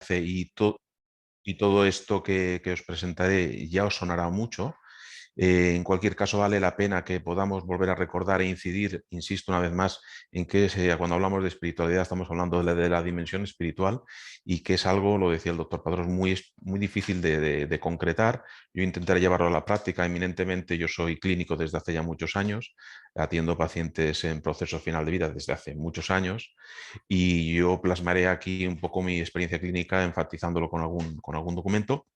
hace y todo esto que os presentaré ya os sonará mucho. En cualquier caso, vale la pena que podamos volver a recordar e incidir, insisto una vez más, en que cuando hablamos de espiritualidad estamos hablando de la dimensión espiritual y que es algo, lo decía el doctor Padrós, muy difícil de concretar. Yo intentaré llevarlo a la práctica. Eminentemente, yo soy clínico desde hace ya muchos años, atiendo pacientes en proceso final de vida desde hace muchos años y yo plasmaré aquí un poco mi experiencia clínica enfatizándolo con algún documento.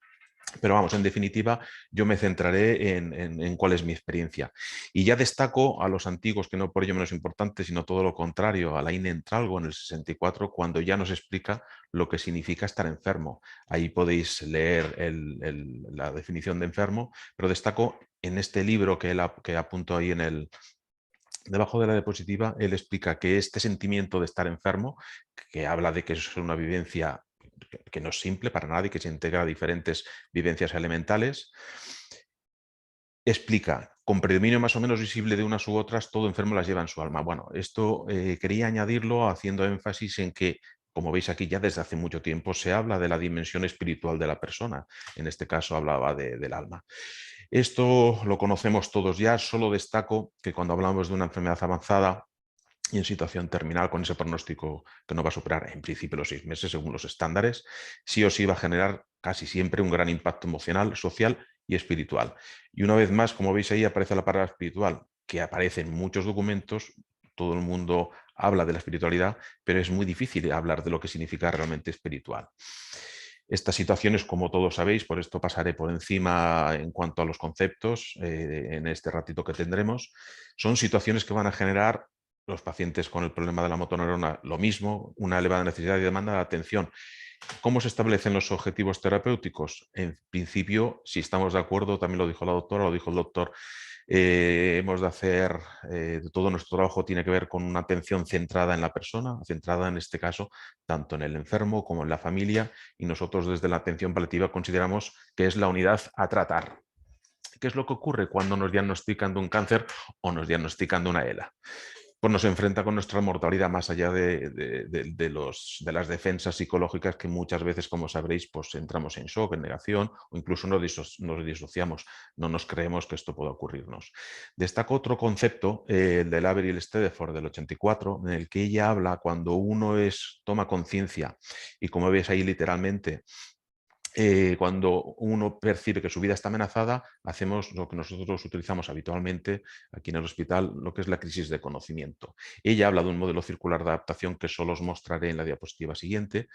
Pero vamos, en definitiva, yo me centraré en cuál es mi experiencia. Y ya destaco a los antiguos, que no por ello menos importante, sino todo lo contrario, a la Entralgo en el 64, cuando ya nos explica lo que significa estar enfermo. Ahí podéis leer la definición de enfermo, pero destaco en este libro que apunto ahí debajo de la diapositiva, él explica que este sentimiento de estar enfermo, que habla de que es una vivencia que no es simple para nadie, que se integra a diferentes vivencias elementales, explica, con predominio más o menos visible de unas u otras, todo enfermo las lleva en su alma. Bueno, esto quería añadirlo haciendo énfasis en que, como veis aquí, ya desde hace mucho tiempo se habla de la dimensión espiritual de la persona. En este caso hablaba del alma. Esto lo conocemos todos ya, solo destaco que cuando hablamos de una enfermedad avanzada y en situación terminal, con ese pronóstico que no va a superar en principio los 6 meses según los estándares, sí o sí va a generar casi siempre un gran impacto emocional, social y espiritual. Y una vez más, como veis ahí, aparece la palabra espiritual, que aparece en muchos documentos. Todo el mundo habla de la espiritualidad, pero es muy difícil hablar de lo que significa realmente espiritual. Estas situaciones, como todos sabéis, por esto pasaré por encima en cuanto a los conceptos en este ratito que tendremos, son situaciones que van a generar los pacientes con el problema de la motoneurona lo mismo, una elevada necesidad y demanda de atención. ¿Cómo se establecen los objetivos terapéuticos? En principio, si estamos de acuerdo, también lo dijo la doctora, lo dijo el doctor, hemos de hacer, todo nuestro trabajo tiene que ver con una atención centrada en la persona, centrada en este caso, tanto en el enfermo como en la familia, y nosotros desde la atención paliativa consideramos que es la unidad a tratar. ¿Qué es lo que ocurre cuando nos diagnostican de un cáncer o nos diagnostican de una ELA? Pues nos enfrenta con nuestra mortalidad más allá de las defensas psicológicas que muchas veces, como sabréis, pues entramos en shock, en negación o incluso nos disociamos, no nos creemos que esto pueda ocurrirnos. Destaco otro concepto, el de Avril Stedeford del 84, en el que ella habla cuando uno toma conciencia y como veis ahí literalmente, cuando uno percibe que su vida está amenazada, hacemos lo que nosotros utilizamos habitualmente aquí en el hospital, lo que es la crisis de conocimiento. Ella habla de un modelo circular de adaptación que solo os mostraré en la diapositiva siguiente,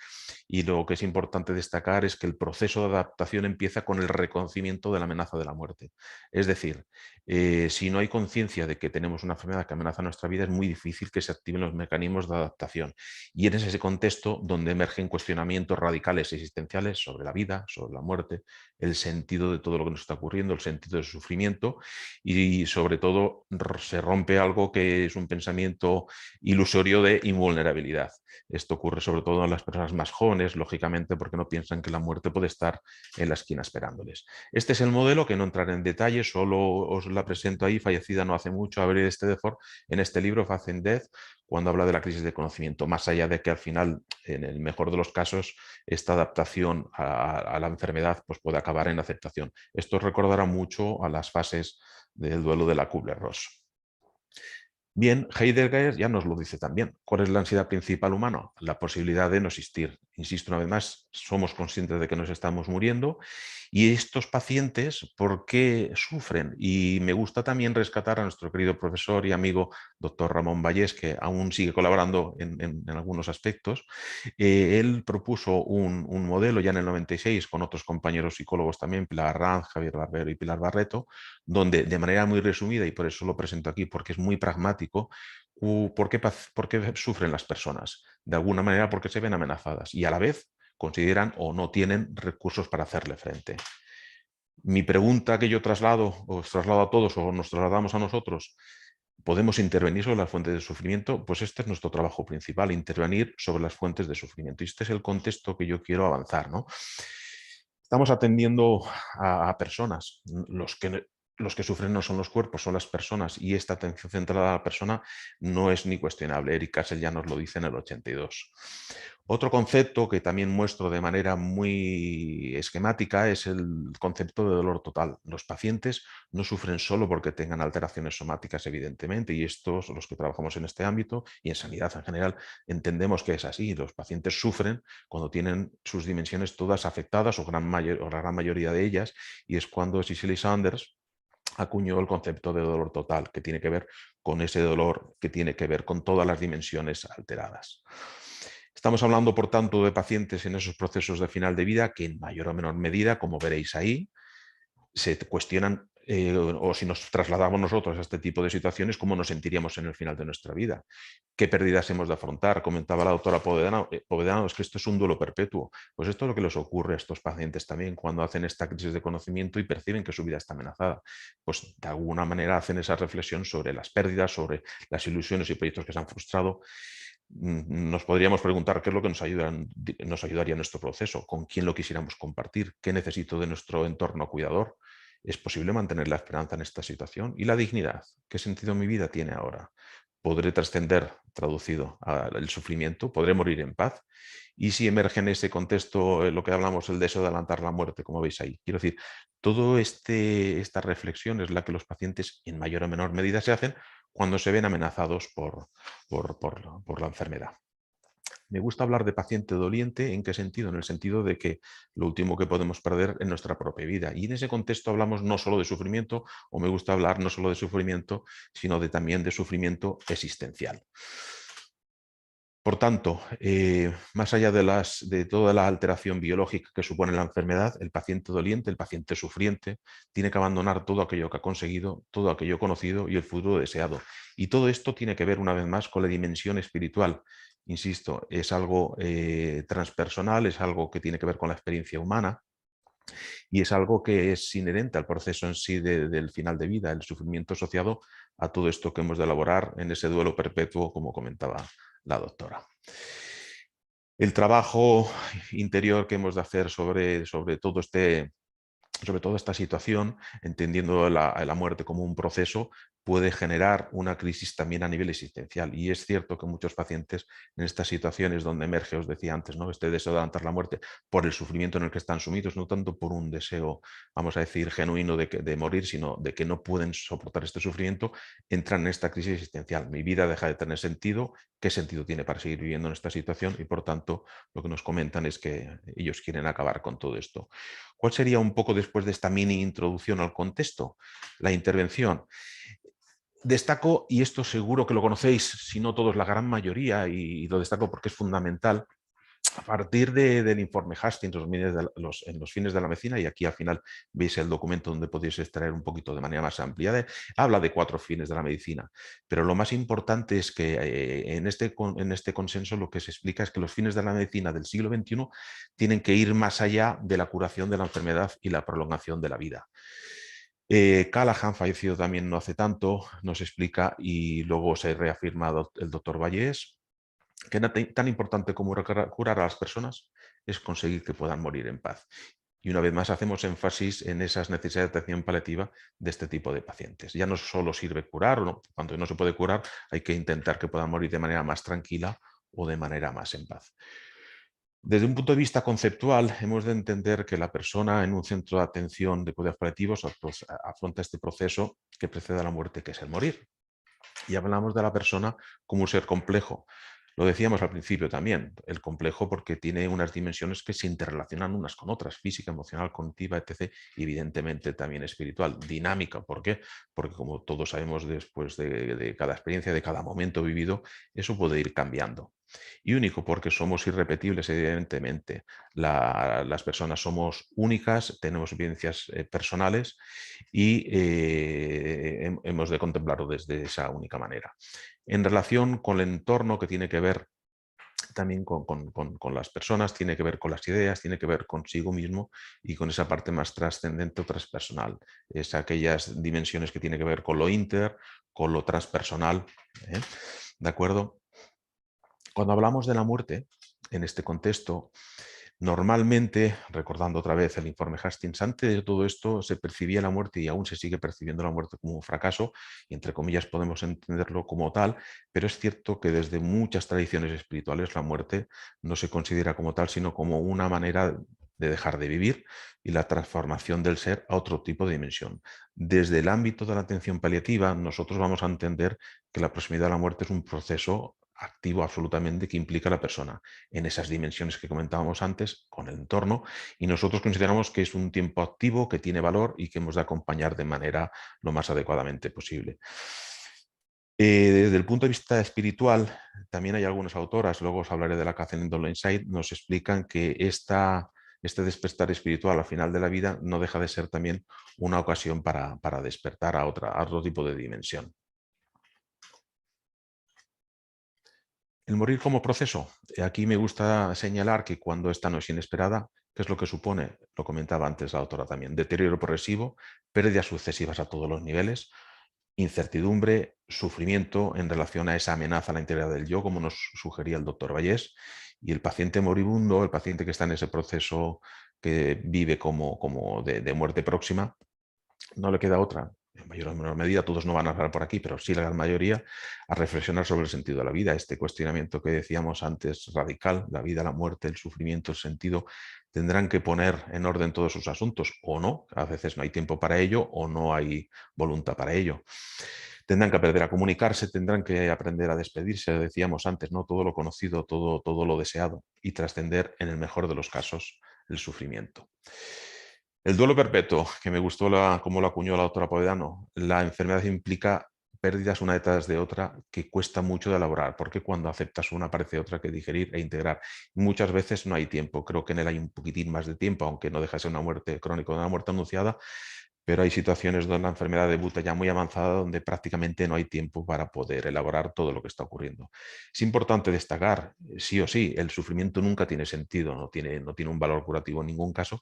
y lo que es importante destacar es que el proceso de adaptación empieza con el reconocimiento de la amenaza de la muerte. Es decir, si no hay conciencia de que tenemos una enfermedad que amenaza nuestra vida, es muy difícil que se activen los mecanismos de adaptación. Y en ese contexto donde emergen cuestionamientos radicales existenciales sobre la vida, sobre la muerte, el sentido de todo lo que nos está ocurriendo, el sentido del sufrimiento y sobre todo se rompe algo que es un pensamiento ilusorio de invulnerabilidad. Esto ocurre sobre todo en las personas más jóvenes, lógicamente, porque no piensan que la muerte puede estar en la esquina esperándoles. Este es el modelo, que no entraré en detalle, solo os la presento ahí, fallecida no hace mucho, Avril Stedeford, en este libro, Faith and Death, cuando habla de la crisis de conocimiento, más allá de que al final, en el mejor de los casos, esta adaptación a la enfermedad pues puede acabar en aceptación. Esto recordará mucho a las fases del duelo de la Kubler-Ross. Bien, Heidegger ya nos lo dice también. ¿Cuál es la ansiedad principal humana? La posibilidad de no existir. Insisto una vez más, somos conscientes de que nos estamos muriendo y estos pacientes, ¿por qué sufren? Y me gusta también rescatar a nuestro querido profesor y amigo doctor Ramón Vallés, que aún sigue colaborando en algunos aspectos. Él propuso un modelo ya en el 96 con otros compañeros psicólogos también, Pilar Ranz, Javier Barbero y Pilar Barreto, donde de manera muy resumida, y por eso lo presento aquí porque es muy pragmático, ¿por qué sufren las personas? De alguna manera porque se ven amenazadas y a la vez consideran o no tienen recursos para hacerle frente. Mi pregunta que yo traslado, o os traslado a todos, o nos trasladamos a nosotros, ¿podemos intervenir sobre las fuentes de sufrimiento? Pues este es nuestro trabajo principal, intervenir sobre las fuentes de sufrimiento. Y este es el contexto que yo quiero avanzar, ¿no? Estamos atendiendo a personas, los que los que sufren no son los cuerpos, son las personas, y esta atención centrada a la persona no es ni cuestionable. Eric Castle ya nos lo dice en el 82. Otro concepto que también muestro de manera muy esquemática es el concepto de dolor total. Los pacientes no sufren solo porque tengan alteraciones somáticas, evidentemente, y estos, los que trabajamos en este ámbito y en sanidad en general, entendemos que es así. Los pacientes sufren cuando tienen sus dimensiones todas afectadas o la gran mayoría de ellas, y es cuando Cicely Saunders acuñó el concepto de dolor total, que tiene que ver con ese dolor que tiene que ver con todas las dimensiones alteradas. Estamos hablando, por tanto, de pacientes en esos procesos de final de vida que en mayor o menor medida, como veréis ahí, se cuestionan o si nos trasladamos nosotros a este tipo de situaciones, cómo nos sentiríamos en el final de nuestra vida, qué pérdidas hemos de afrontar. Comentaba la doctora Povedano, es que esto es un duelo perpetuo. Pues esto es lo que les ocurre a estos pacientes también cuando hacen esta crisis de conocimiento y perciben que su vida está amenazada. Pues de alguna manera hacen esa reflexión sobre las pérdidas, sobre las ilusiones y proyectos que se han frustrado. Nos podríamos preguntar qué es lo que nos ayudaría en nuestro proceso, con quién lo quisiéramos compartir, qué necesito de nuestro entorno cuidador. ¿Es posible mantener la esperanza en esta situación? ¿Y la dignidad? ¿Qué sentido mi vida tiene ahora? ¿Podré trascender, traducido, al sufrimiento? ¿Podré morir en paz? Y si emerge en ese contexto lo que hablamos, el deseo de adelantar la muerte, como veis ahí. Quiero decir, toda esta reflexión es la que los pacientes en mayor o menor medida se hacen cuando se ven amenazados por la enfermedad. Me gusta hablar de paciente doliente, ¿en qué sentido? En el sentido de que lo último que podemos perder es nuestra propia vida. Y en ese contexto hablamos no solo de sufrimiento, o me gusta hablar no solo de sufrimiento, sino también de sufrimiento existencial. Por tanto, más allá de toda la alteración biológica que supone la enfermedad, el paciente doliente, el paciente sufriente, tiene que abandonar todo aquello que ha conseguido, todo aquello conocido y el futuro deseado. Y todo esto tiene que ver, una vez más, con la dimensión espiritual. Insisto, es algo transpersonal, es algo que tiene que ver con la experiencia humana y es algo que es inherente al proceso en sí del final de vida, el sufrimiento asociado a todo esto que hemos de elaborar en ese duelo perpetuo, como comentaba la doctora. El trabajo interior que hemos de hacer sobre toda esta situación, entendiendo la muerte como un proceso, puede generar una crisis también a nivel existencial. Y es cierto que muchos pacientes en estas situaciones donde emerge, os decía antes, ¿no?, este deseo de adelantar la muerte por el sufrimiento en el que están sumidos, no tanto por un deseo, vamos a decir, genuino de morir, sino de que no pueden soportar este sufrimiento, entran en esta crisis existencial. Mi vida deja de tener sentido, ¿qué sentido tiene para seguir viviendo en esta situación? Y por tanto, lo que nos comentan es que ellos quieren acabar con todo esto. ¿Cuál sería un poco, después de esta mini introducción al contexto, la intervención? Destaco, y esto seguro que lo conocéis, si no todos, la gran mayoría, y lo destaco porque es fundamental, a partir del informe Hastings, en los fines de la medicina, y aquí al final veis el documento donde podéis extraer un poquito de manera más ampliada, habla de 4 fines de la medicina, pero lo más importante es que en este consenso lo que se explica es que los fines de la medicina del siglo XXI tienen que ir más allá de la curación de la enfermedad y la prolongación de la vida. Callahan, fallecido también no hace tanto, nos explica, y luego se reafirma el doctor Vallés, que tan importante como curar a las personas es conseguir que puedan morir en paz. Y una vez más hacemos énfasis en esas necesidades de atención paliativa de este tipo de pacientes. Ya no solo sirve curar, cuando no se puede curar, hay que intentar que puedan morir de manera más tranquila o de manera más en paz. Desde un punto de vista conceptual, hemos de entender que la persona en un centro de atención de cuidados paliativos afronta este proceso que precede a la muerte, que es el morir. Y hablamos de la persona como un ser complejo. Lo decíamos al principio también, el complejo porque tiene unas dimensiones que se interrelacionan unas con otras, física, emocional, cognitiva, etc. Y evidentemente también espiritual, dinámica. ¿Por qué? Porque como todos sabemos, después de cada experiencia, de cada momento vivido, eso puede ir cambiando. Y único porque somos irrepetibles, evidentemente. Las personas somos únicas, tenemos vivencias personales y hemos de contemplarlo desde esa única manera. En relación con el entorno, que tiene que ver también con las personas, tiene que ver con las ideas, tiene que ver consigo mismo y con esa parte más trascendente o transpersonal. Es aquellas dimensiones que tiene que ver con lo con lo transpersonal. ¿Eh? ¿De acuerdo? Cuando hablamos de la muerte, en este contexto, Normalmente, recordando otra vez el informe Hastings, antes de todo esto se percibía la muerte y aún se sigue percibiendo la muerte como un fracaso, y entre comillas podemos entenderlo como tal, pero es cierto que desde muchas tradiciones espirituales la muerte no se considera como tal, sino como una manera de dejar de vivir y la transformación del ser a otro tipo de dimensión. Desde el ámbito de la atención paliativa, nosotros vamos a entender que la proximidad a la muerte es un proceso activo absolutamente que implica a la persona en esas dimensiones que comentábamos antes, con el entorno, y nosotros consideramos que es un tiempo activo, que tiene valor y que hemos de acompañar de manera lo más adecuadamente posible. Desde el punto de vista espiritual, también hay algunas autoras, luego os hablaré de la Catherine Dolan Insight, nos explican que este despertar espiritual al final de la vida no deja de ser también una ocasión para despertar a otro tipo de dimensión. El morir como proceso. Aquí me gusta señalar que cuando esta no es inesperada, ¿qué es lo que supone? Lo comentaba antes la autora también. Deterioro progresivo, pérdidas sucesivas a todos los niveles, incertidumbre, sufrimiento en relación a esa amenaza a la integridad del yo, como nos sugería el doctor Vallés, y el paciente moribundo, el paciente que está en ese proceso que vive como de muerte próxima, no le queda otra, en mayor o menor medida, todos no van a hablar por aquí, pero sí la gran mayoría, a reflexionar sobre el sentido de la vida. Este cuestionamiento que decíamos antes, radical, la vida, la muerte, el sufrimiento, el sentido, tendrán que poner en orden todos sus asuntos, o no, a veces no hay tiempo para ello, o no hay voluntad para ello. Tendrán que aprender a comunicarse, tendrán que aprender a despedirse, decíamos antes, ¿no? Todo lo conocido, todo lo deseado, y trascender, en el mejor de los casos, el sufrimiento. El duelo perpetuo, que me gustó cómo lo acuñó la autora Povedano. La enfermedad implica pérdidas una detrás de otra que cuesta mucho de elaborar, porque cuando aceptas una aparece otra que digerir e integrar. Muchas veces no hay tiempo, creo que en él hay un poquitín más de tiempo, aunque no deja de ser una muerte crónica o una muerte anunciada, pero hay situaciones donde la enfermedad debuta ya muy avanzada, donde prácticamente no hay tiempo para poder elaborar todo lo que está ocurriendo. Es importante destacar, sí o sí, el sufrimiento nunca tiene sentido, no tiene un valor curativo en ningún caso,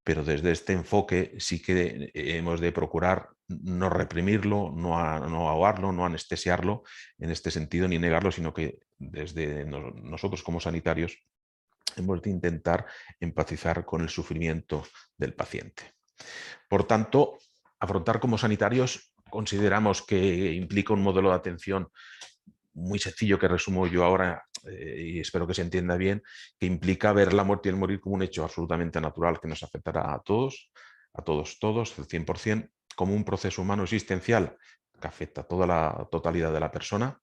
pero desde este enfoque sí que hemos de procurar no reprimirlo, no ahogarlo, no anestesiarlo en este sentido, ni negarlo, sino que desde nosotros como sanitarios hemos de intentar empatizar con el sufrimiento del paciente. Por tanto, afrontar como sanitarios consideramos que implica un modelo de atención muy sencillo que resumo yo ahora y espero que se entienda bien, que implica ver la muerte y el morir como un hecho absolutamente natural que nos afectará a todos, todos, el 100%, como un proceso humano existencial que afecta a toda la totalidad de la persona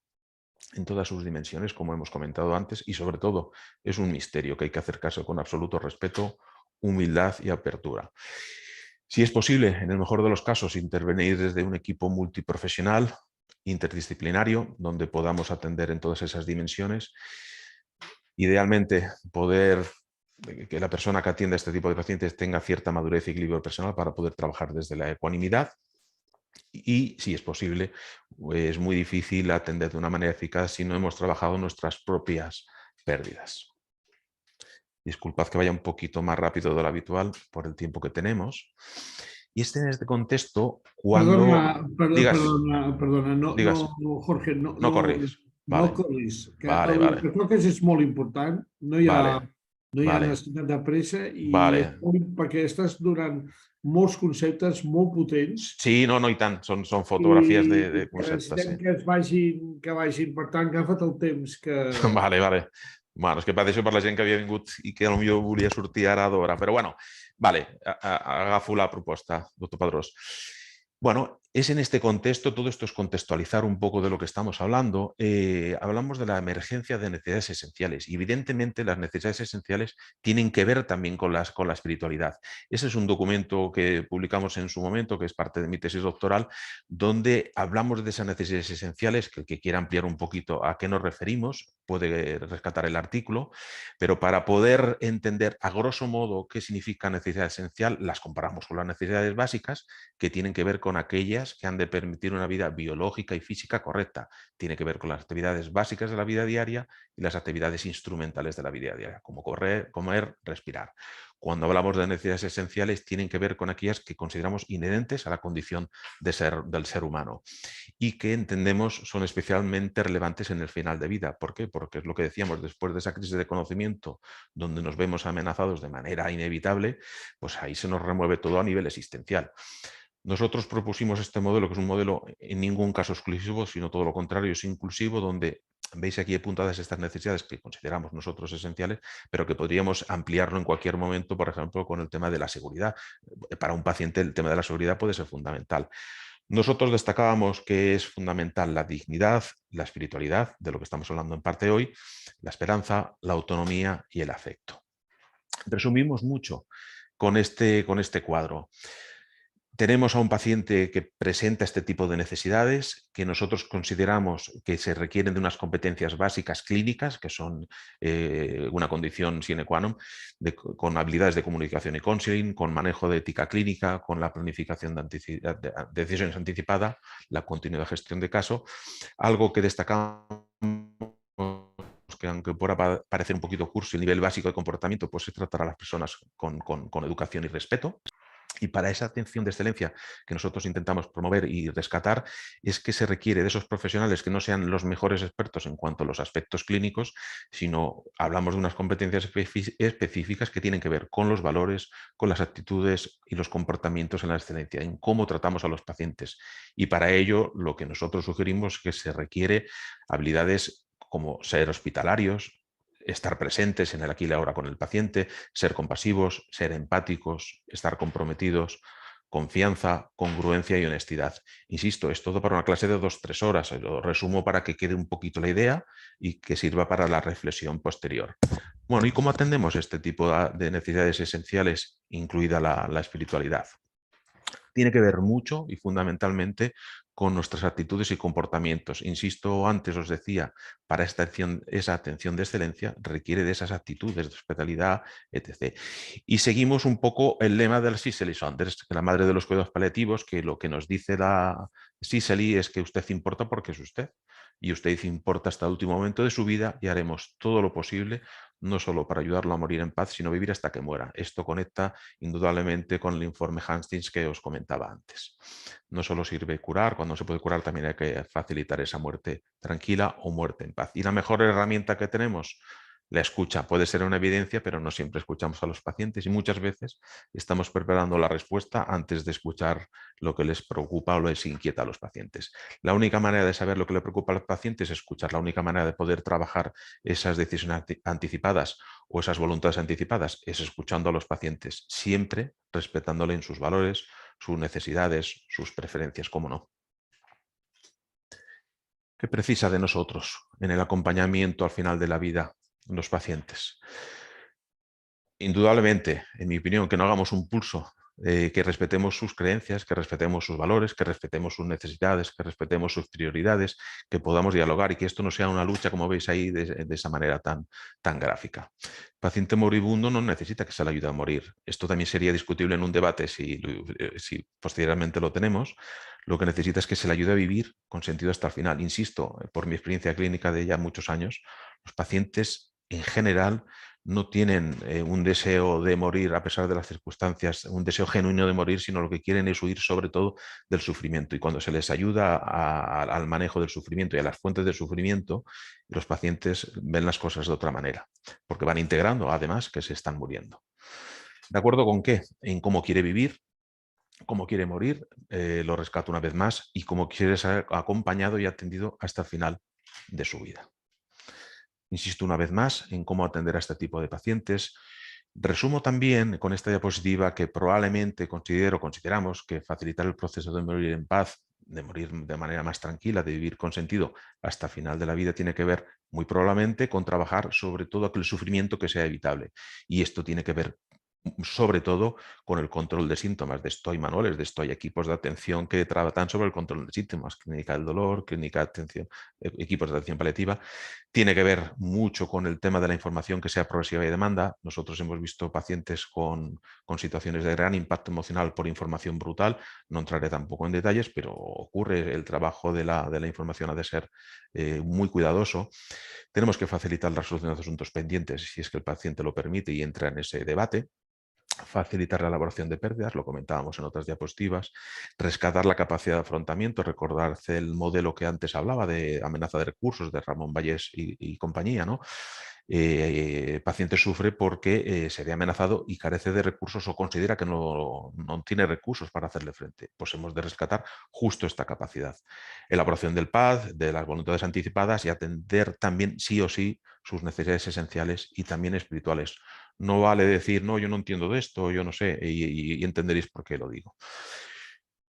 en todas sus dimensiones, como hemos comentado antes, y sobre todo es un misterio que hay que acercarse con absoluto respeto, humildad y apertura. Si es posible, en el mejor de los casos, intervenir desde un equipo multiprofesional, interdisciplinario, donde podamos atender en todas esas dimensiones. Idealmente, poder que la persona que atienda a este tipo de pacientes tenga cierta madurez y equilibrio personal para poder trabajar desde la ecuanimidad y, si es posible, es muy difícil atender de una manera eficaz si no hemos trabajado nuestras propias pérdidas. Disculpad que vaya un poquito más rápido de lo habitual por el tiempo que tenemos. Y en este contexto, cuando... Digas, Perdona, digas, Jorge, no corréis. no Vale, corris, que vale, el vale, que toques és molt important, vale, no hi ha vale, necessitat de pressa i vale. perquè estàs donant molts conceptes molt potents Sí, no, no, y tan. Son fotografías i de que conceptes, sí. necessitem que vagin. Per tant, agafa't el temps que... Vale, vale. Bueno, és que pateixo per la gent que havia vingut i que potser volia sortir ara d'hora. Però bueno, vale, agafo la proposta, doctor Padrós. Bueno, es en este contexto, todo esto es contextualizar un poco de lo que estamos hablando. Hablamos de la emergencia de necesidades esenciales y evidentemente las necesidades esenciales tienen que ver también con la espiritualidad. Ese es un documento que publicamos en su momento, que es parte de mi tesis doctoral, donde hablamos de esas necesidades esenciales, que el que quiera ampliar un poquito a qué nos referimos puede rescatar el artículo, pero para poder entender a grosso modo qué significa necesidad esencial, las comparamos con las necesidades básicas, que tienen que ver con aquellas aquellas que han de permitir una vida biológica y física correcta. Tiene que ver con las actividades básicas de la vida diaria y las actividades instrumentales de la vida diaria, como correr, comer, respirar. Cuando hablamos de necesidades esenciales, tienen que ver con aquellas que consideramos inherentes a la condición del ser humano y que entendemos son especialmente relevantes en el final de vida. ¿Por qué? Porque es lo que decíamos, después de esa crisis de conocimiento, donde nos vemos amenazados de manera inevitable, pues ahí se nos remueve todo a nivel existencial. Nosotros propusimos este modelo, que es un modelo en ningún caso exclusivo, sino todo lo contrario, es inclusivo, donde veis aquí apuntadas estas necesidades que consideramos nosotros esenciales, pero que podríamos ampliarlo en cualquier momento, por ejemplo, con el tema de la seguridad. Para un paciente el tema de la seguridad puede ser fundamental. Nosotros destacábamos que es fundamental la dignidad, la espiritualidad, de lo que estamos hablando en parte hoy, la esperanza, la autonomía y el afecto. Resumimos mucho con este cuadro. Tenemos a un paciente que presenta este tipo de necesidades, que nosotros consideramos que se requieren de unas competencias básicas clínicas, que son una condición sine qua non, con habilidades de comunicación y counseling, con manejo de ética clínica, con la planificación de decisiones anticipadas, la continuidad de gestión de caso. Algo que destacamos, que aunque pueda parecer un poquito curso, el nivel básico de comportamiento, pues es tratar a las personas con educación y respeto. Y para esa atención de excelencia que nosotros intentamos promover y rescatar, es que se requiere de esos profesionales que no sean los mejores expertos en cuanto a los aspectos clínicos, sino hablamos de unas competencias específicas que tienen que ver con los valores, con las actitudes y los comportamientos en la excelencia, en cómo tratamos a los pacientes. Y para ello, lo que nosotros sugerimos es que se requiere habilidades como ser hospitalarios, estar presentes en el aquí y ahora con el paciente, ser compasivos, ser empáticos, estar comprometidos, confianza, congruencia y honestidad. Insisto, es todo para una clase de 2-3 horas. Lo resumo para que quede un poquito la idea y que sirva para la reflexión posterior. Bueno, ¿y cómo atendemos este tipo de necesidades esenciales, incluida la espiritualidad? Tiene que ver mucho y fundamentalmente con nuestras actitudes y comportamientos. Insisto, antes os decía, para esa atención de excelencia requiere de esas actitudes de hospitalidad, etc. Y seguimos un poco el lema de la Cicely Saunders, la madre de los cuidados paliativos, que lo que nos dice la Cicely es que usted importa porque es usted. Y usted importa hasta el último momento de su vida y haremos todo lo posible, no solo para ayudarlo a morir en paz, sino vivir hasta que muera. Esto conecta indudablemente con el informe Hastings que os comentaba antes. No solo sirve curar, cuando se puede curar también hay que facilitar esa muerte tranquila o muerte en paz. Y la mejor herramienta que tenemos, la escucha. Puede ser una evidencia, pero no siempre escuchamos a los pacientes y muchas veces estamos preparando la respuesta antes de escuchar lo que les preocupa o les inquieta a los pacientes. La única manera de saber lo que le preocupa a los pacientes es escuchar. La única manera de poder trabajar esas decisiones anticipadas o esas voluntades anticipadas es escuchando a los pacientes, siempre respetándole en sus valores, sus necesidades, sus preferencias, cómo no. ¿Qué precisa de nosotros en el acompañamiento al final de la vida de los pacientes? Indudablemente, en mi opinión, que no hagamos un pulso, que respetemos sus creencias, que respetemos sus valores, que respetemos sus necesidades, que respetemos sus prioridades, que podamos dialogar y que esto no sea una lucha, como veis ahí, de esa manera tan gráfica. El paciente moribundo no necesita que se le ayude a morir. Esto también sería discutible en un debate si posteriormente lo tenemos. Lo que necesita es que se le ayude a vivir con sentido hasta el final. Insisto, por mi experiencia clínica de ya muchos años, los pacientes en general no tienen un deseo de morir a pesar de las circunstancias, un deseo genuino de morir, sino lo que quieren es huir sobre todo del sufrimiento. Y cuando se les ayuda al manejo del sufrimiento y a las fuentes del sufrimiento, los pacientes ven las cosas de otra manera, porque van integrando además que se están muriendo. ¿De acuerdo con qué? En cómo quiere vivir, cómo quiere morir, lo rescato una vez más, y cómo quiere ser acompañado y atendido hasta el final de su vida. Insisto una vez más en cómo atender a este tipo de pacientes. Resumo también con esta diapositiva que probablemente consideramos que facilitar el proceso de morir en paz, de morir de manera más tranquila, de vivir con sentido hasta el final de la vida, tiene que ver muy probablemente con trabajar sobre todo aquel sufrimiento que sea evitable. Y esto tiene que ver sobre todo con el control de síntomas. De esto hay manuales, de esto hay equipos de atención que tratan sobre el control de síntomas, clínica del dolor, clínica de atención, equipos de atención paliativa. Tiene que ver mucho con el tema de la información que sea progresiva y demanda. Nosotros hemos visto pacientes con situaciones de gran impacto emocional por información brutal. No entraré tampoco en detalles, pero ocurre. El trabajo de la información ha de ser muy cuidadoso. Tenemos que facilitar la resolución de asuntos pendientes si es que el paciente lo permite y entra en ese debate. Facilitar la elaboración de pérdidas, lo comentábamos en otras diapositivas, rescatar la capacidad de afrontamiento, recordarse el modelo que antes hablaba de amenaza de recursos de Ramón Vallés y compañía, ¿no? Paciente sufre porque se ve amenazado y carece de recursos o considera que no tiene recursos para hacerle frente. Pues hemos de rescatar justo esta capacidad. Elaboración del PAD, de las voluntades anticipadas y atender también sí o sí sus necesidades esenciales y también espirituales. No vale decir, no, yo no entiendo de esto, yo no sé, y entenderéis por qué lo digo.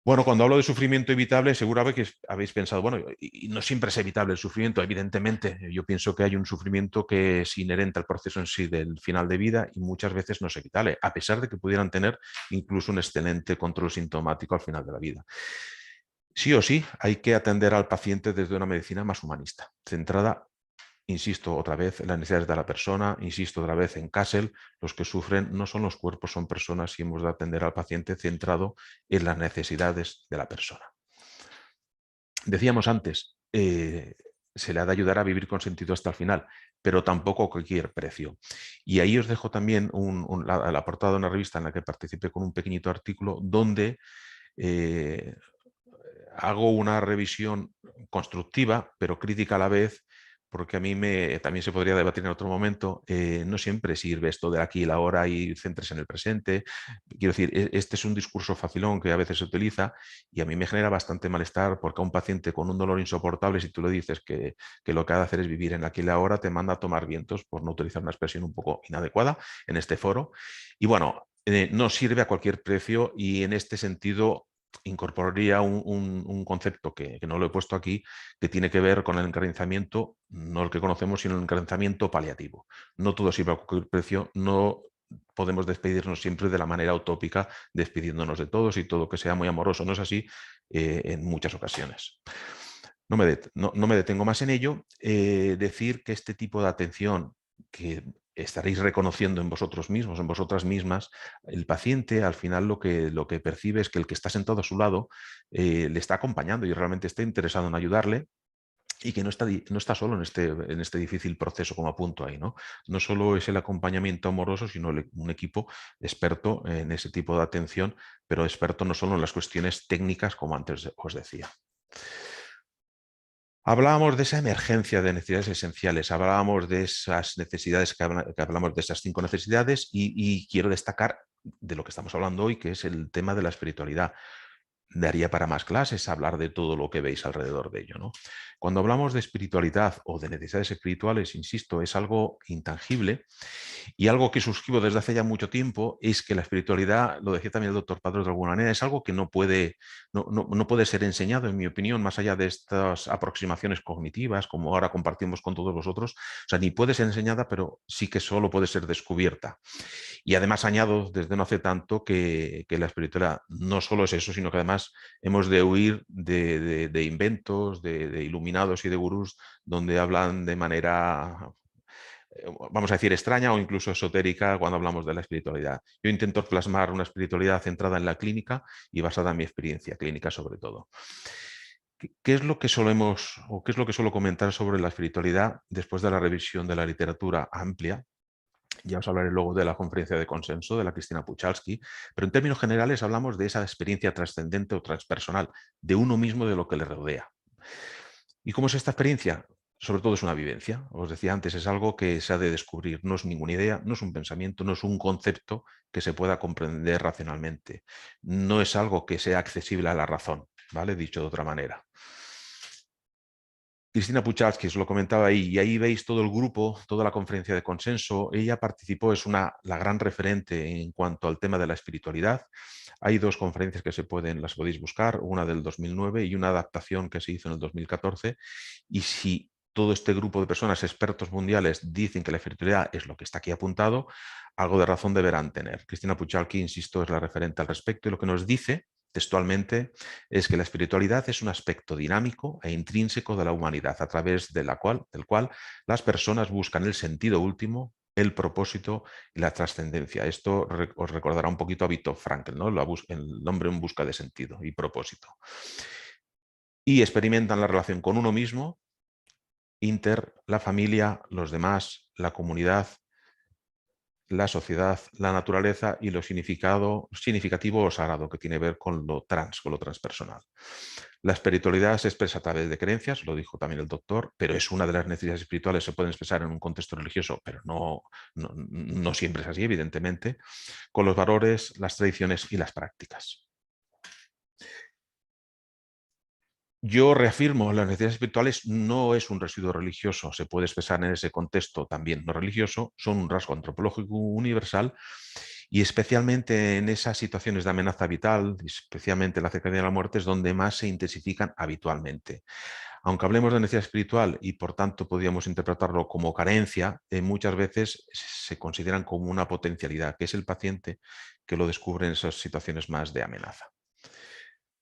Bueno, cuando hablo de sufrimiento evitable, seguramente que habéis pensado, bueno, y no siempre es evitable el sufrimiento, evidentemente. Yo pienso que hay un sufrimiento que es inherente al proceso en sí del final de vida y muchas veces no es evitable, a pesar de que pudieran tener incluso un excelente control sintomático al final de la vida. Sí o sí, hay que atender al paciente desde una medicina más humanista, centrada, insisto otra vez, en las necesidades de la persona, insisto otra vez en Castle, los que sufren no son los cuerpos, son personas y hemos de atender al paciente centrado en las necesidades de la persona. Decíamos antes, se le ha de ayudar a vivir con sentido hasta el final, pero tampoco a cualquier precio. Y ahí os dejo también la portada de una revista en la que participé con un pequeñito artículo donde eh, hago una revisión constructiva, pero crítica a la vez, porque a mí también se podría debatir en otro momento, no siempre sirve esto de aquí y la ahora y centres en el presente. Quiero decir, este es un discurso facilón que a veces se utiliza y a mí me genera bastante malestar porque a un paciente con un dolor insoportable, si tú le dices que lo que ha de hacer es vivir en aquí y la ahora, te manda a tomar vientos, por no utilizar una expresión un poco inadecuada en este foro. Y bueno, no sirve a cualquier precio y en este sentido incorporaría un concepto que no lo he puesto aquí, que tiene que ver con el encarnizamiento, no el que conocemos, sino el encarnizamiento paliativo. No todo sirve a cualquier precio, no podemos despedirnos siempre de la manera utópica, despidiéndonos de todos y todo que sea muy amoroso. No es así en muchas ocasiones. No me detengo más en ello. Decir que este tipo de atención que estaréis reconociendo en vosotros mismos, en vosotras mismas, el paciente al final lo que percibe es que el que está sentado a su lado le está acompañando y realmente está interesado en ayudarle y que no está solo en este difícil proceso como apunto ahí, ¿no? No solo es el acompañamiento amoroso, sino un equipo experto en ese tipo de atención, pero experto no solo en las cuestiones técnicas, como antes os decía. Hablábamos de esa emergencia de necesidades esenciales, hablábamos de esas necesidades que hablamos de esas 5 necesidades y quiero destacar de lo que estamos hablando hoy, que es el tema de la espiritualidad. Daría para más clases hablar de todo lo que veis alrededor de ello, ¿no? Cuando hablamos de espiritualidad o de necesidades espirituales, insisto, es algo intangible y algo que suscribo desde hace ya mucho tiempo es que la espiritualidad, lo decía también el doctor Padrós de alguna manera, es algo que no puede ser enseñado, en mi opinión, más allá de estas aproximaciones cognitivas, como ahora compartimos con todos vosotros. O sea, ni puede ser enseñada, pero sí que solo puede ser descubierta. Y además añado desde no hace tanto que la espiritualidad no solo es eso, sino que además hemos de huir de inventos, de iluminados y de gurús donde hablan de manera vamos a decir, extraña o incluso esotérica cuando hablamos de la espiritualidad. Yo intento plasmar una espiritualidad centrada en la clínica y basada en mi experiencia clínica sobre todo. ¿Qué es lo que solemos o qué es lo que suelo comentar sobre la espiritualidad después de la revisión de la literatura amplia? Ya os hablaré luego de la conferencia de consenso de la Cristina Puchalski, pero en términos generales hablamos de esa experiencia trascendente o transpersonal, de uno mismo, de lo que le rodea. ¿Y cómo es esta experiencia? Sobre todo es una vivencia. Os decía antes, es algo que se ha de descubrir. No es ninguna idea, no es un pensamiento, no es un concepto que se pueda comprender racionalmente. No es algo que sea accesible a la razón, ¿vale? Dicho de otra manera. Cristina Puchalski, os lo comentaba ahí, y ahí veis todo el grupo, toda la conferencia de consenso. Ella participó, es la gran referente en cuanto al tema de la espiritualidad. Hay 2 conferencias que las podéis buscar, una del 2009 y una adaptación que se hizo en el 2014. Y si todo este grupo de personas, expertos mundiales, dicen que la espiritualidad es lo que está aquí apuntado, algo de razón deberán tener. Cristina Puchalki, insisto, es la referente al respecto, y lo que nos dice textualmente es que la espiritualidad es un aspecto dinámico e intrínseco de la humanidad, a través del cual las personas buscan el sentido último, el propósito y la trascendencia. Esto os recordará un poquito a Viktor Frankl, ¿no? El hombre en busca de sentido y propósito. Y experimentan la relación con uno mismo, la familia, los demás, la comunidad, la sociedad, la naturaleza y lo significativo o sagrado, que tiene que ver con lo transpersonal. La espiritualidad se expresa a través de creencias, lo dijo también el doctor, pero es una de las necesidades espirituales, se pueden expresar en un contexto religioso, pero no siempre es así, evidentemente, con los valores, las tradiciones y las prácticas. Yo reafirmo, las necesidades espirituales no es un residuo religioso, se puede expresar en ese contexto también no religioso, son un rasgo antropológico universal, y especialmente en esas situaciones de amenaza vital, especialmente la cercanía de la muerte, es donde más se intensifican habitualmente. Aunque hablemos de necesidad espiritual y por tanto podríamos interpretarlo como carencia, muchas veces se consideran como una potencialidad, que es el paciente que lo descubre en esas situaciones más de amenaza.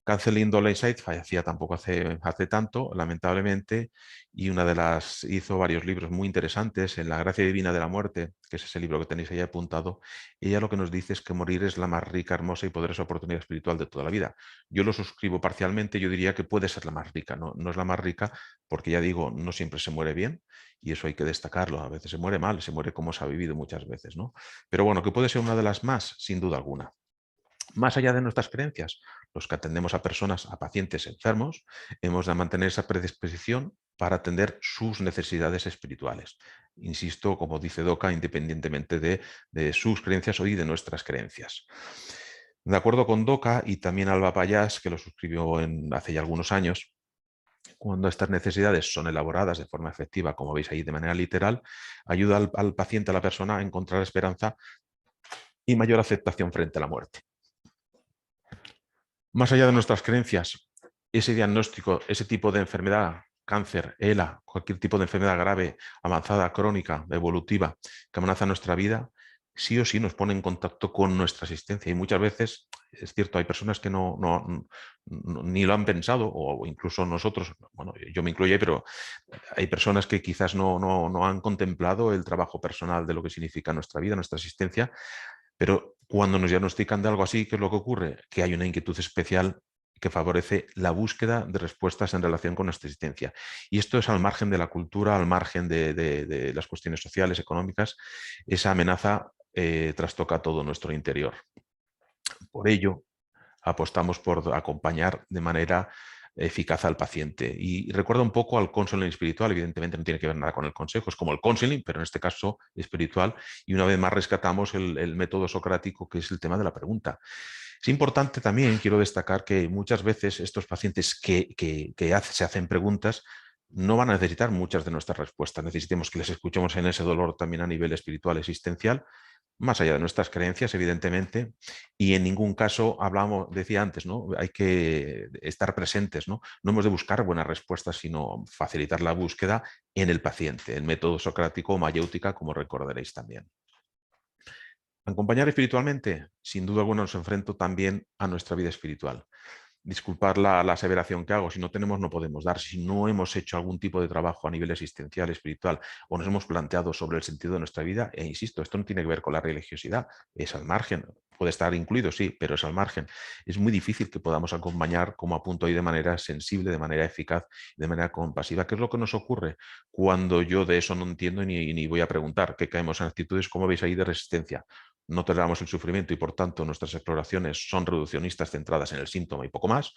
Canceling Dole Insight fallecía tampoco hace tanto, lamentablemente, y hizo varios libros muy interesantes. En La gracia divina de la muerte, que es ese libro que tenéis ahí apuntado, ella lo que nos dice es que morir es la más rica, hermosa y poderosa oportunidad espiritual de toda la vida. Yo lo suscribo parcialmente, yo diría que puede ser la más rica, no es la más rica porque, ya digo, no siempre se muere bien, y eso hay que destacarlo. A veces se muere mal, se muere como se ha vivido muchas veces, ¿no? Pero bueno, que puede ser una de las más, sin duda alguna. Más allá de nuestras creencias, los que atendemos a personas, a pacientes enfermos, hemos de mantener esa predisposición para atender sus necesidades espirituales. Insisto, como dice Doka, independientemente de sus creencias y de nuestras creencias. De acuerdo con Doka y también Alba Payás, que lo suscribió hace ya algunos años, cuando estas necesidades son elaboradas de forma efectiva, como veis ahí de manera literal, ayuda al paciente, a la persona, a encontrar esperanza y mayor aceptación frente a la muerte. Más allá de nuestras creencias, ese diagnóstico, ese tipo de enfermedad, cáncer, ELA, cualquier tipo de enfermedad grave, avanzada, crónica, evolutiva, que amenaza nuestra vida, sí o sí nos pone en contacto con nuestra existencia. Y muchas veces, es cierto, hay personas que ni lo han pensado, o incluso nosotros, bueno, yo me incluyo ahí, pero hay personas que quizás no han contemplado el trabajo personal de lo que significa nuestra vida, nuestra existencia. Pero cuando nos diagnostican de algo así, ¿qué es lo que ocurre? Que hay una inquietud especial que favorece la búsqueda de respuestas en relación con nuestra existencia. Y esto es al margen de la cultura, al margen de las cuestiones sociales, económicas. Esa amenaza trastoca todo nuestro interior. Por ello, apostamos por acompañar de manera eficaz al paciente. Y recuerda un poco al counseling espiritual, evidentemente no tiene que ver nada con el consejo, es como el counseling, pero en este caso espiritual, y una vez más rescatamos el método socrático, que es el tema de la pregunta. Es importante también, quiero destacar, que muchas veces estos pacientes se hacen preguntas no van a necesitar muchas de nuestras respuestas. Necesitemos que les escuchemos en ese dolor también a nivel espiritual existencial, más allá de nuestras creencias, evidentemente, y en ningún caso decía antes, ¿no? Hay que estar presentes, ¿no? No hemos de buscar buenas respuestas, sino facilitar la búsqueda en el paciente, el método socrático o mayéutica, como recordaréis también. Acompañar espiritualmente, sin duda alguna nos enfrento también a nuestra vida espiritual. Disculpar la aseveración que hago, si no tenemos no podemos dar. Si no hemos hecho algún tipo de trabajo a nivel existencial, espiritual, o nos hemos planteado sobre el sentido de nuestra vida, e insisto, esto no tiene que ver con la religiosidad, es al margen, puede estar incluido, sí, pero es al margen. Es muy difícil que podamos acompañar, como apunto ahí, de manera sensible, de manera eficaz, de manera compasiva. ¿Qué es lo que nos ocurre cuando yo de eso no entiendo ni voy a preguntar? Que caemos en actitudes, como veis ahí, de resistencia. No toleramos el sufrimiento y, por tanto, nuestras exploraciones son reduccionistas, centradas en el síntoma y poco más.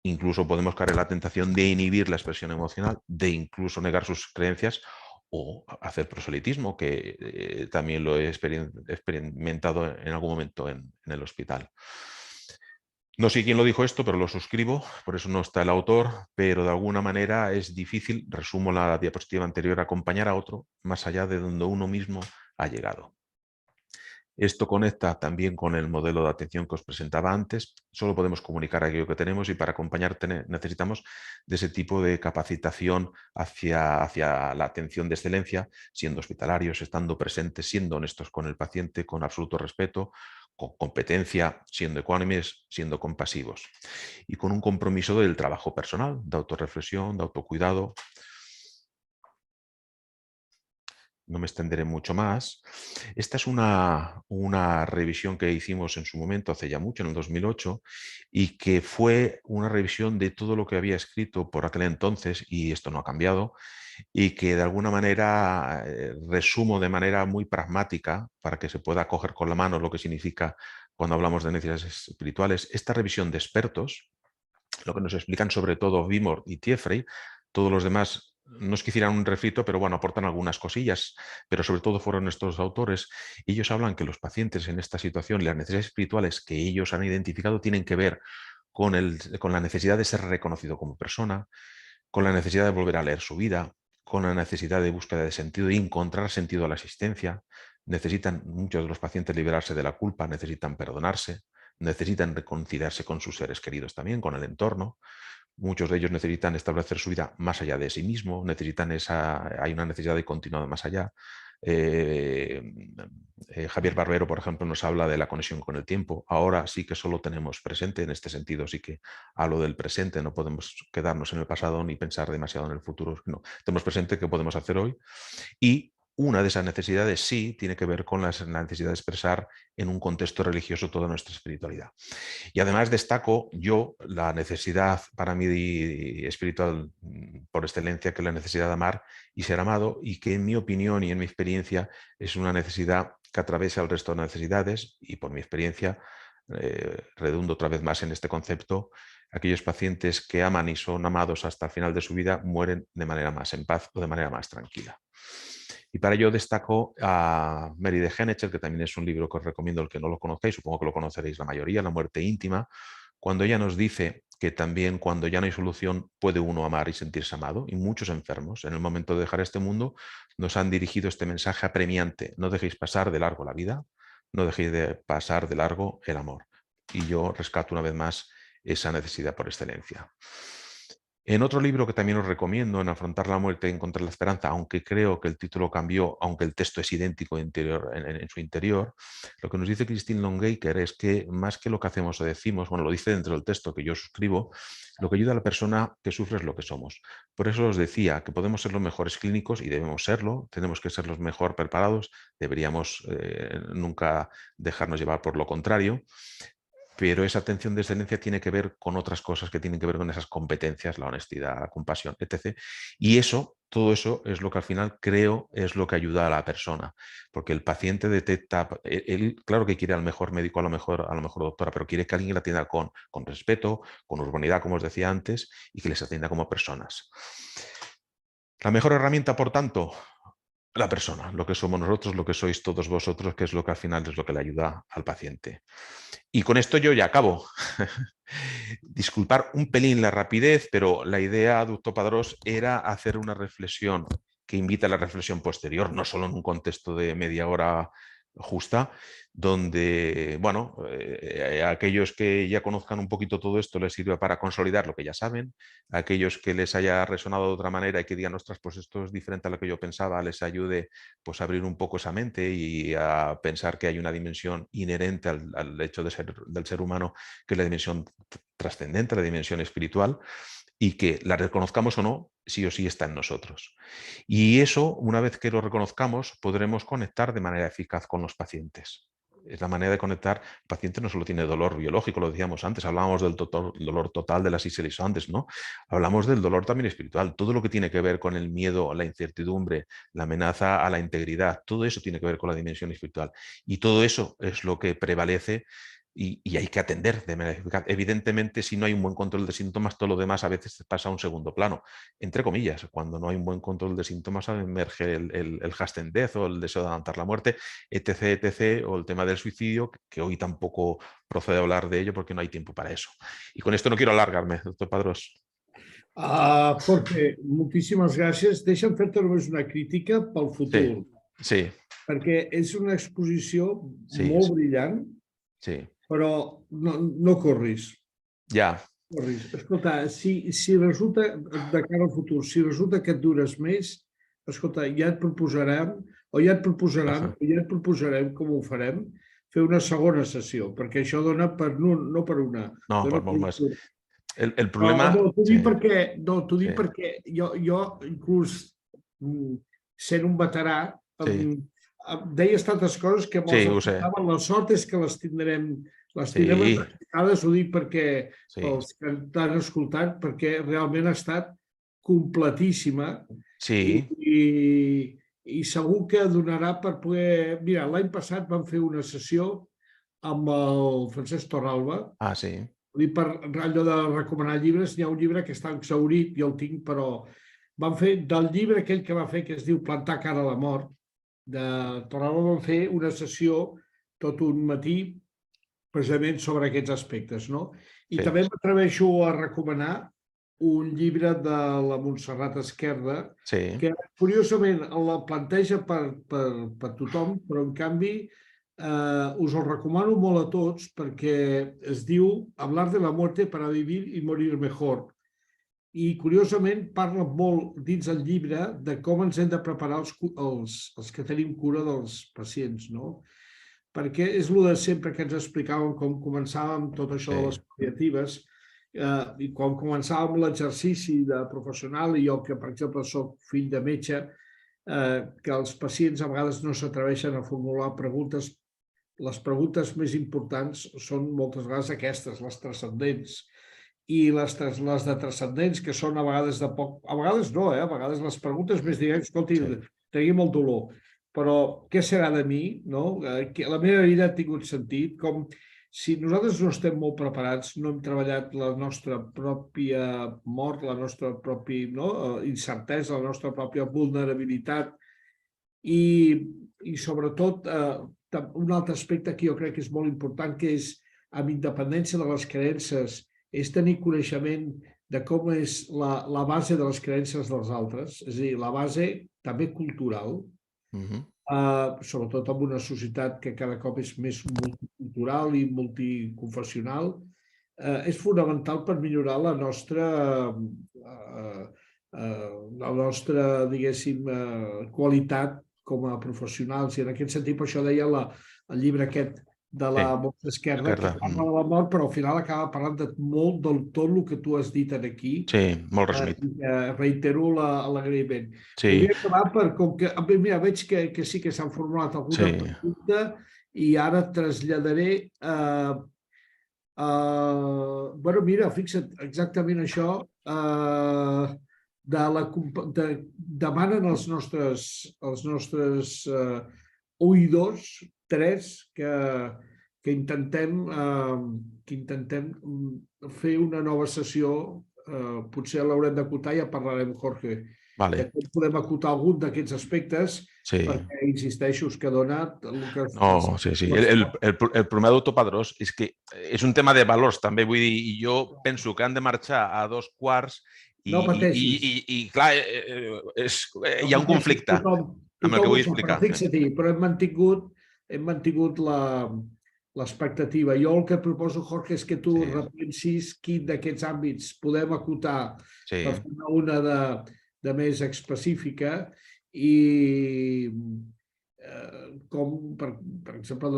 Incluso podemos caer en la tentación de inhibir la expresión emocional, de incluso negar sus creencias o hacer proselitismo, que también lo he experimentado en algún momento en el hospital. No sé quién lo dijo esto, pero lo suscribo, por eso no está el autor, pero de alguna manera es difícil, resumo la diapositiva anterior, acompañar a otro más allá de donde uno mismo ha llegado. Esto conecta también con el modelo de atención que os presentaba antes. Solo podemos comunicar aquello que tenemos y para acompañarte necesitamos de ese tipo de capacitación hacia la atención de excelencia, siendo hospitalarios, estando presentes, siendo honestos con el paciente, con absoluto respeto, con competencia, siendo ecuánimes, siendo compasivos y con un compromiso del trabajo personal, de autorreflexión, de autocuidado. No me extenderé mucho más. Esta es una revisión que hicimos en su momento, hace ya mucho, en el 2008, y que fue una revisión de todo lo que había escrito por aquel entonces, y esto no ha cambiado, y que de alguna manera resumo de manera muy pragmática para que se pueda coger con la mano lo que significa cuando hablamos de necesidades espirituales. Esta revisión de expertos, lo que nos explican sobre todo Vimor y Tiefrey, todos los demás no es que hicieran un refrito, pero bueno, aportan algunas cosillas, pero sobre todo fueron estos autores. Ellos hablan que los pacientes en esta situación y las necesidades espirituales que ellos han identificado tienen que ver con la necesidad de ser reconocido como persona, con la necesidad de volver a leer su vida, con la necesidad de búsqueda de sentido y encontrar sentido a la existencia. Necesitan muchos de los pacientes liberarse de la culpa, necesitan perdonarse, necesitan reconciliarse con sus seres queridos también, con el entorno. Muchos de ellos necesitan establecer su vida más allá de sí mismo, hay una necesidad de continuar más allá. Eh, Javier Barbero, por ejemplo, nos habla de la conexión con el tiempo. Ahora sí que solo tenemos presente, en este sentido sí que hablo del presente, no podemos quedarnos en el pasado ni pensar demasiado en el futuro. No, tenemos presente qué podemos hacer hoy y una de esas necesidades sí tiene que ver con la necesidad de expresar en un contexto religioso toda nuestra espiritualidad. Y además destaco yo la necesidad para mí espiritual por excelencia, que es la necesidad de amar y ser amado, y que en mi opinión y en mi experiencia es una necesidad que atraviesa el resto de necesidades y por mi experiencia, redundo otra vez más en este concepto, aquellos pacientes que aman y son amados hasta el final de su vida mueren de manera más en paz o de manera más tranquila. Y para ello destaco a Mary de Henecher, que también es un libro que os recomiendo el que no lo conozcáis, supongo que lo conoceréis la mayoría, La muerte íntima, cuando ella nos dice que también cuando ya no hay solución puede uno amar y sentirse amado, y muchos enfermos en el momento de dejar este mundo nos han dirigido este mensaje apremiante: no dejéis pasar de largo la vida, no dejéis de pasar de largo el amor. Y yo rescato una vez más esa necesidad por excelencia. En otro libro que también os recomiendo, En afrontar la muerte y encontrar la esperanza, aunque creo que el título cambió, aunque el texto es idéntico en su interior, lo que nos dice Christine Longacre es que más que lo que hacemos o decimos, bueno, lo dice dentro del texto que yo suscribo, lo que ayuda a la persona que sufre es lo que somos. Por eso os decía que podemos ser los mejores clínicos y debemos serlo, tenemos que ser los mejor preparados, deberíamos nunca dejarnos llevar por lo contrario. Pero esa atención de excelencia tiene que ver con otras cosas que tienen que ver con esas competencias, la honestidad, la compasión, etc. Y eso, todo eso es lo que al final creo es lo que ayuda a la persona, porque el paciente detecta, él claro que quiere al mejor médico, a lo mejor doctora, pero quiere que alguien la atienda con respeto, con urbanidad, como os decía antes, y que les atienda como personas. La mejor herramienta, por tanto, la persona, lo que somos nosotros, lo que sois todos vosotros, que es lo que al final es lo que le ayuda al paciente. Y con esto yo ya acabo. Disculpar un pelín la rapidez, pero la idea, doctor Padrós, era hacer una reflexión que invita a la reflexión posterior, no solo en un contexto de media hora justa, donde, bueno, a aquellos que ya conozcan un poquito todo esto les sirve para consolidar lo que ya saben, a aquellos que les haya resonado de otra manera y que digan, ostras, pues esto es diferente a lo que yo pensaba, les ayude pues a abrir un poco esa mente y a pensar que hay una dimensión inherente al hecho de del ser humano, que es la dimensión trascendente, la dimensión espiritual, y que la reconozcamos o no, sí o sí está en nosotros. Y eso, una vez que lo reconozcamos, podremos conectar de manera eficaz con los pacientes. Es la manera de conectar. El paciente no solo tiene dolor biológico, lo decíamos antes, hablábamos del dolor total de las ISELIS antes, ¿no? Hablamos del dolor también espiritual, todo lo que tiene que ver con el miedo, la incertidumbre, la amenaza a la integridad, todo eso tiene que ver con la dimensión espiritual. Y todo eso es lo que prevalece y hay que atender de manera eficaz. Evidentemente, si no hay un buen control de síntomas, todo lo demás a veces pasa a un segundo plano. Entre comillas, cuando no hay un buen control de síntomas, emerge el hasten death o el deseo de adelantar la muerte, etc., etc., o el tema del suicidio, que hoy tampoco procede a hablar de ello porque no hay tiempo para eso. Y con esto no quiero alargarme, doctor Padrós. Jorge, moltíssimes gràcies. Deixa'm fer-te només una crítica pel Sí, futur. sí. perquè és una exposició Sí, molt brillant, sí. però no corris. Ja. Corris. Escolta, si resulta, de cara al futur, si resulta que et dures més, escolta, ja et proposarem, o ja et proposaran, o ja et proposarem com ho farem, fer una segona sessió, perquè això dona per no per una, No, dona per per molt un més. curs. El problema... No, t'ho Sí, dic perquè, t'ho sí, dic perquè jo inclús sent un veterà, sí, deies tantes coses que sí, me'ls ho sé. apuntaven. La sort és que les tindrem Sí, enregistrades, ho dic perquè sí, pels que t'han escoltat, perquè realment ha estat completíssima i, sí. i, i segur que donarà per poder... Mira, l'any passat vam fer una sessió amb el Francesc Torralba. Ah, sí. Vull dir, per allò de recomanar llibres, hi ha un llibre que està exhaurit, jo el tinc, però vam fer del llibre aquell que va fer, que es diu Plantar cara a la mort, de Torralba, vam fer una sessió tot un matí precisament sobre aquests aspectes, no? I Sí, també m'atreveixo a recomanar un llibre de la Montserrat Esquerda, sí, que curiosament la planteja per tothom, però en canvi us el recomano molt a tots perquè es diu Hablar de la muerte para vivir y morir mejor. I curiosament parla molt dins el llibre de com ens hem de preparar els que tenim cura dels pacients, no? Perquè és el de sempre que ens explicàvem com començàvem tot això de les sí, pal·liatives i quan començàvem l'exercici de professional, i jo que per exemple soc fill de metge, que els pacients a vegades no s'atreveixen a formular preguntes. Les preguntes més importants són moltes vegades aquestes, les transcendents. I les de transcendents, que són a vegades de poc... A vegades no, a vegades les preguntes més directes, escolti, sí, tenim el dolor, però què serà de mi? No? La meva vida ha tingut sentit, com si nosaltres no estem molt preparats, no hem treballat la nostra pròpia mort, la nostra pròpia incertesa, la nostra pròpia vulnerabilitat i sobretot un altre aspecte que jo crec que és molt important, que és, amb independència de les creences, és tenir coneixement de com és la base de les creences dels altres, és a dir, la base també cultural, sobretot en una societat que cada cop és més multicultural i multiconfessional, és fonamental per millorar la nostra diguéssim, qualitat com a professionals. I en aquest sentit, per això deia el llibre aquest de la Montserrat Esquerda, que Esquerda. parla de la mort, però al final acaba parlant de molt del tot el que tu has dit aquí. Sí, molt resumit. Reitero l'agraïment. Sí, Volia acabar com que... Mira, veig que sí que s'han formulat alguna pregunta i ara traslladaré... Bueno, mira, fixa't, exactament això. Demanen els nostres oïdors, 3, que intentem fer una nova sessió. Potser l'haurem d'acotar, ja parlarem, Jorge, de com podem acotar algun d'aquests aspectes, perquè, insisteixo, que dona... No, sí, sí. El problema d'autopadrós és que és un tema de valors, també. Vull dir, i jo penso que han de marxar a 2:15 i clar, hi ha un conflicte amb el que vull explicar. Però fixa-t'hi, però hem mantingut l'expectativa. Jo el que proposo, Jorge, és que tu repensis quin d'aquests àmbits podem acotar per fer una de més específica i com, per exemple,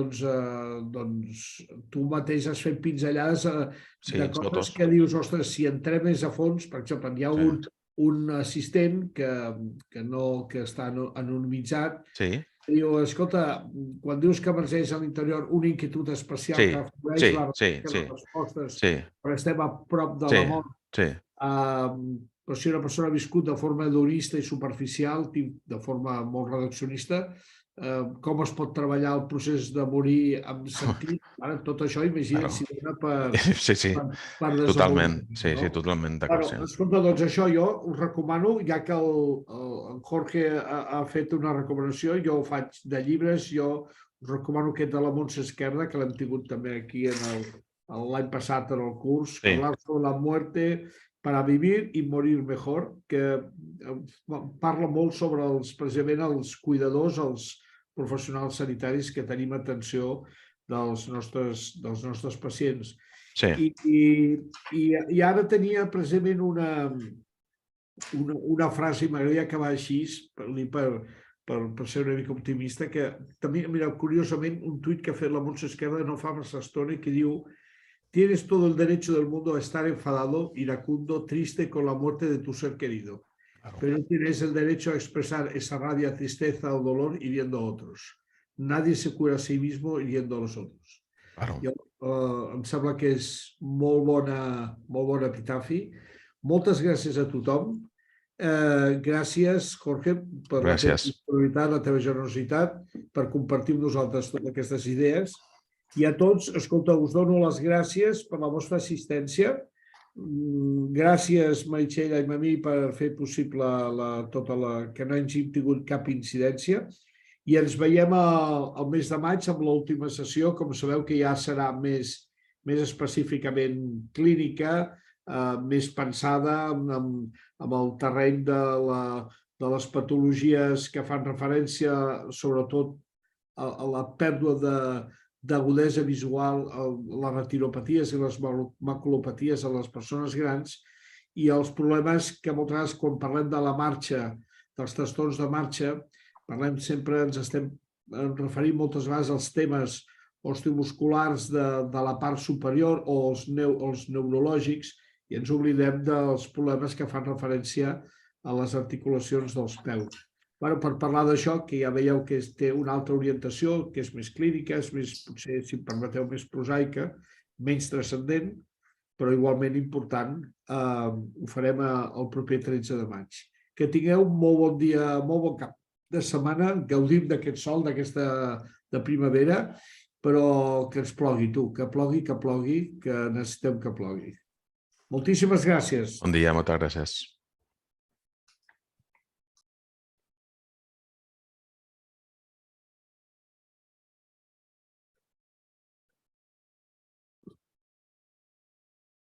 tu mateix has fet pinzellades de coses que dius, ostres, si entrem més a fons, per exemple, hi ha un assistent que està anonimitzat, diu, escolta, quan dius que emergeix a l'interior una inquietud especial que afavoreix les respostes, perquè estem a prop de la mort, però si una persona ha viscut de forma hedonista i superficial, de forma molt reduccionista, com es pot treballar el procés de morir amb sentit? Ara, tot això, imagina't si dona per desenvolupar. Totalment, sí, totalment d'acord. Escolta, doncs això jo us recomano, ja que el Jorge ha fet una recomanació, jo ho faig de llibres, jo us recomano aquest de la Montserrat Esquerda, que l'hem tingut també aquí l'any passat en el curs, Hablar sobre la muerte para vivir y morir mejor, que parla molt sobre precisament els cuidadors, professionals sanitaris que tenim atenció dels nostres pacients. Sí. I ara tenia precisament una frase, i m'agradaria acabar així, per ser una mica optimista, que també, mira, curiosament, un tuit que ha fet la Montse Esquerda no fa massa estona, que diu: tienes todo el derecho del mundo a estar enfadado, iracundo, triste con la muerte de tu ser querido, pero no tienes el derecho a expresar esa rabia, tristeza o dolor hiriendo a otros. Nadie se cura a sí mismo hiriendo a los otros. Em sembla que és molt bon epitafi. Moltes gràcies a tothom. Gràcies, Jorge, per la teva disponibilitat, la teva generositat, per compartir amb nosaltres totes aquestes idees. I a tots, escolta, us dono les gràcies per la vostra assistència. Gràcies, Meritxell i Mamí, per fer possible que no hagi tingut cap incidència. I ens veiem al mes de maig amb l'última sessió. Com sabeu que ja serà més específicament clínica, més pensada amb el terreny de les patologies que fan referència sobretot a la pèrdua d'agudesa visual, les retinopaties i les maculopaties a les persones grans i els problemes que moltes vegades quan parlem de la marxa, dels trastorns de marxa, parlem sempre, ens estem referint moltes vegades als temes osteomusculars de la part superior o els neurològics i ens oblidem dels problemes que fan referència a les articulacions dels peus. Per parlar d'això, que ja veieu que té una altra orientació, que és més clínica, és més, potser, si em permeteu, més prosaica, menys transcendent, però igualment important, ho farem el proper 13 de maig. Que tingueu un molt bon dia, molt bon cap de setmana, gaudim d'aquest sol, d'aquesta primavera, però que ens plogui, tu, que plogui, que necessitem que plogui. Moltíssimes gràcies. Bon dia, moltes gràcies.